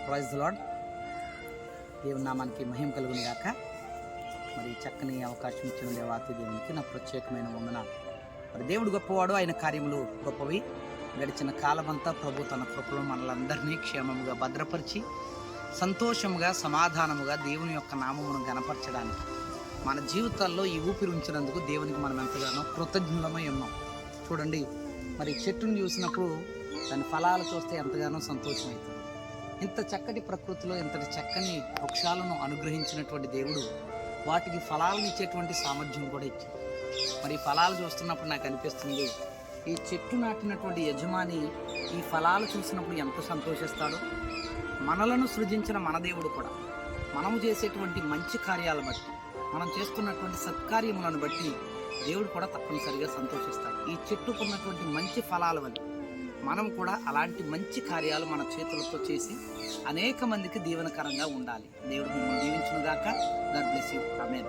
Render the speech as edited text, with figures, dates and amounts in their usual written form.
Praise the lord. దేవుని నామానికి మహిమ కలుగును గాక. మరి చక్కని అవకాశం ఇచ్చిన దేవాతి దేవునికి నా ప్రత్యేకమైన వందనాలు. మరి దేవుడు గొప్పవాడు, ఆయన కార్యములు గొప్పవి. గడిచిన కాలమంతా ప్రభు తన కృపలో మనలందరినీ క్షేమముగా భద్రపరిచి సంతోషముగా సమాధానముగా దేవుని యొక్క నామమును గణపరచడానికి మన జీవితాల్లో ఈ ఊపిరి ఉంచినందుకు దేవునికి మనం ఎంతగానో కృతజ్ఞులమై ఉన్నాం. చూడండి, మరి చెట్టును చూసినప్పుడు దాని ఫలాలు చూస్తే ఎంతగానో సంతోషమవుతుంది. ఇంత చక్కటి ప్రకృతిలో ఇంతటి చక్కని వృక్షాలను అనుగ్రహించినటువంటి దేవుడు వాటికి ఫలాలను ఇచ్చేటువంటి సామర్థ్యం కూడా ఇచ్చాడు. మరి ఫలాలు చూస్తున్నప్పుడు నాకు అనిపిస్తుంది, ఈ చెట్టు నాటినటువంటి యజమాని ఈ ఫలాలు చూసినప్పుడు ఎంత సంతోషిస్తాడో. మనలను సృజించిన మన దేవుడు కూడా మనము చేసేటువంటి మంచి కార్యాలను బట్టి, మనం చేస్తున్నటువంటి సత్కార్యములను బట్టి దేవుడు కూడా తప్పనిసరిగా సంతోషిస్తాడు. ఈ చెట్టుకున్నటువంటి మంచి ఫలాల వల్ల మనం కూడా అలాంటి మంచి కార్యాలు మన చేతులతో చేసి అనేక మందికి దీవెనకరంగా ఉండాలి. దేవుడు మిమ్మల్ని దీవించును గాక. God bless you. ఆమేన్.